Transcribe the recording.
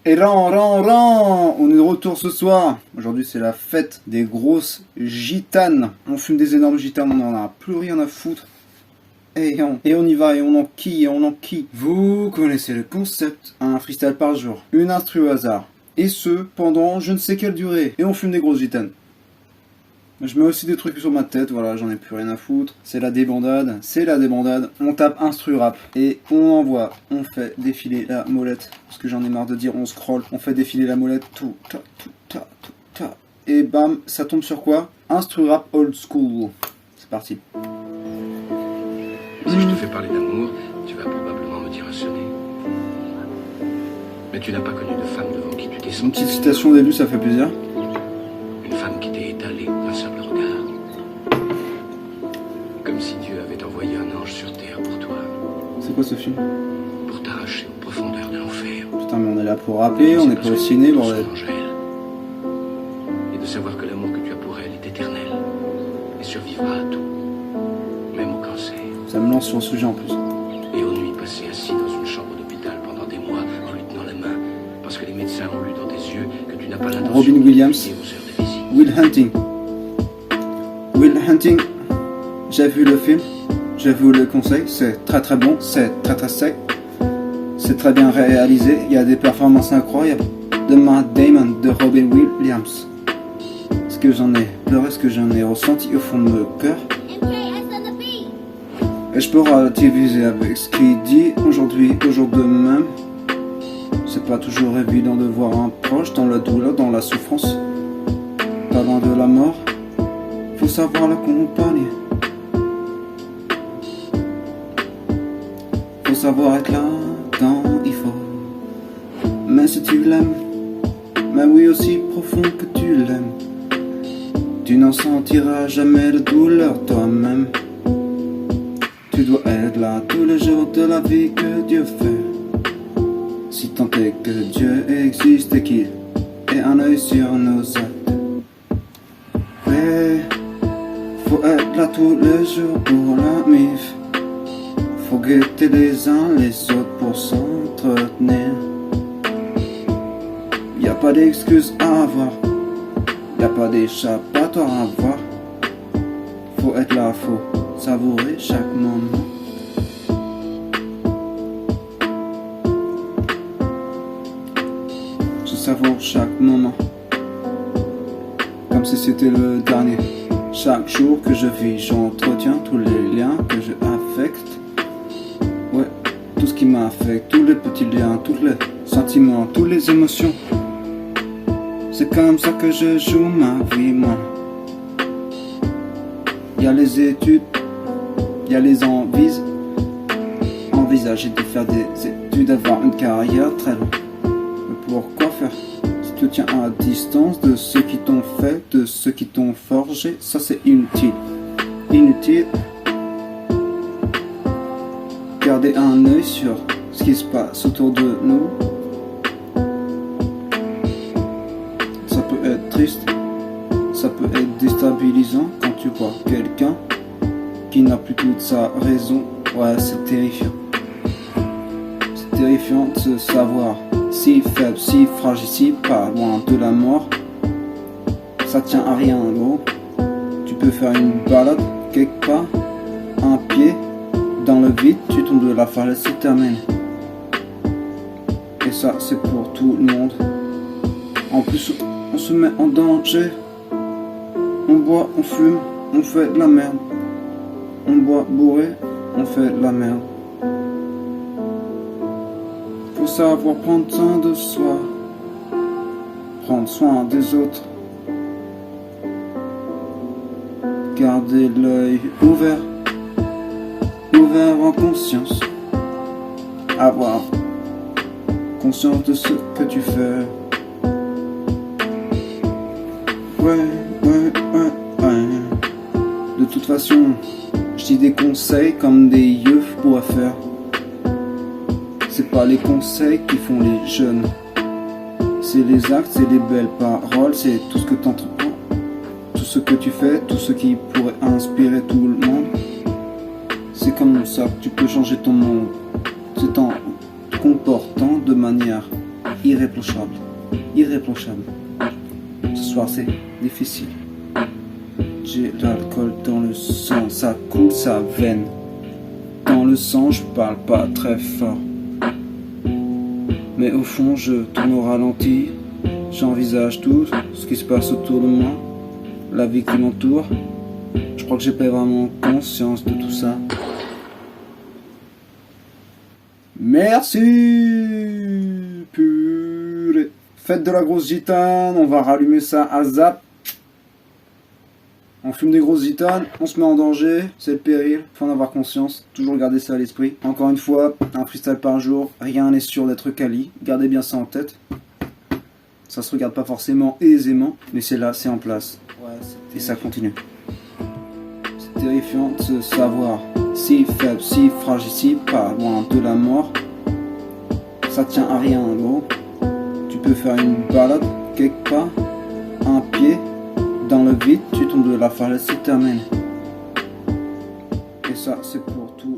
Et on est de retour ce soir. Aujourd'hui c'est la fête des grosses gitanes. On fume des énormes gitanes, on en a plus rien à foutre. Et on y va, et on enquille. Vous connaissez le concept, un freestyle par jour, une instru au hasard. Et ce, pendant je ne sais quelle durée. Et on fume des grosses gitanes. Je mets aussi des trucs sur ma tête, voilà, j'en ai plus rien à foutre. C'est la débandade. On tape instru rap et on envoie. On fait défiler la molette. Parce que j'en ai marre de dire on scroll. On fait défiler la molette. Tout, ta. Et bam, ça tombe sur quoi? Instru rap old school. C'est parti. Si je te fais parler d'amour, tu vas probablement me dire un sonnet. Mais tu n'as pas connu de femme devant qui tu t'es Une senti. petite citation au début, ça fait plaisir. Une femme qui t'est étalée d'un simple regard. Comme si Dieu avait envoyé un ange sur terre pour toi. C'est quoi ce film? Pour t'arracher aux profondeurs de l'enfer. Putain, mais on est là pour rapper, on est pas au ciné, bordel. Et de savoir que l'amour que tu as pour elle est éternel. Et survivra à tout. Même au cancer. Ça me lance sur le sujet en plus. Et aux nuits passées assis dans une chambre d'hôpital pendant des mois en lui tenant la main. Parce que les médecins ont lu dans tes yeux que tu n'as pas l'intention Robin Williams. de aux heures de visite. Will Hunting. J'ai vu le film, j'ai vu le conseil, c'est très bon, c'est très sec. C'est très bien réalisé, il y a des performances incroyables de Matt Damon, de Robin Williams. Ce que j'en ai pleuré, ce que j'en ai ressenti au fond de mon cœur. Et je peux relativiser avec ce qu'il dit aujourd'hui, au jour de même. C'est pas toujours évident de voir un proche dans la douleur, dans la souffrance, pas loin de la mort. Faut savoir l'accompagner. Faut savoir être là quand il faut. Mais si tu l'aimes, mais oui aussi profond que tu l'aimes, tu n'en sentiras jamais la douleur toi-même. Tu dois être là tous les jours de la vie que Dieu fait. Si tant est que Dieu existe et qu'il ait un œil sur nos actes. Ouais, faut être là tous les jours pour la mif. Faut guetter les uns les autres pour s'entretenir. Y a pas d'excuses à avoir, y a pas d'échappatoire à avoir. Faut être là, faut savourer chaque moment. Je savoure chaque moment, comme si c'était le dernier. Chaque jour que je vis, j'entretiens tous les liens que je affecte. Ouais, tout ce qui m'affecte, tous les petits liens, tous les sentiments, toutes les émotions. C'est comme ça que je joue ma vie, moi. Y'a les études, y'a les envies. Envisager de faire des études, avoir une carrière très longue. Mais pourquoi faire? Si tu tiens à distance de ceux qui t'ont fait, de ceux qui t'ont forgé, ça c'est inutile. Inutile. Garder un œil sur ce qui se passe autour de nous. Ça peut être triste, ça peut être déstabilisant quand tu vois quelqu'un qui n'a plus toute sa raison. Ouais, c'est terrifiant. C'est terrifiant de se savoir si faible, si fragile, si pas loin de la mort. Ça tient à rien, gros. Tu peux faire une balade quelque part, un pied dans le vide, tu tombes de la falaise, c'est terminé. Et ça, c'est pour tout le monde. En plus, on se met en danger. On boit, on fume, on fait de la merde. On boit bourré, on fait de la merde. Faut savoir prendre soin de soi, prendre soin des autres. Garder l'œil ouvert en conscience. Avoir conscience de ce que tu fais. Ouais. De toute façon, je dis des conseils comme des yeux pourraient faire. C'est pas les conseils qui font les jeunes. C'est les actes, c'est les belles paroles, c'est tout ce que t'entreprends, tout ce que tu fais, tout ce qui pourrait inspirer tout le monde. C'est comme ça que tu peux changer ton monde. C'est en te comportant de manière irréprochable. Irréprochable. Ce soir c'est difficile. J'ai l'alcool dans le sang, ça coule, ça veine. Dans le sang, je parle pas très fort. Mais au fond, je tourne au ralenti. J'envisage tout ce qui se passe autour de moi, la vie qui m'entoure. Je crois que j'ai pas vraiment conscience de tout ça. Merci, purée. Fête de la grosse gitane, on va rallumer ça à zap. On fume des grosses gitanes, on se met en danger, c'est le péril, faut en avoir conscience, toujours garder ça à l'esprit. Encore une fois, un freestyle par jour, rien n'est sûr d'être quali, gardez bien ça en tête. Ça se regarde pas forcément aisément, mais c'est là, c'est en place. Et ça continue. C'est terrifiant de se savoir si faible, si fragile, si pas loin de la mort. Ça tient à rien, gros. Tu peux faire une balade quelque part, un pied dans le vide, tu tombes de la falaise, c'est terminé. Et ça, c'est pour tout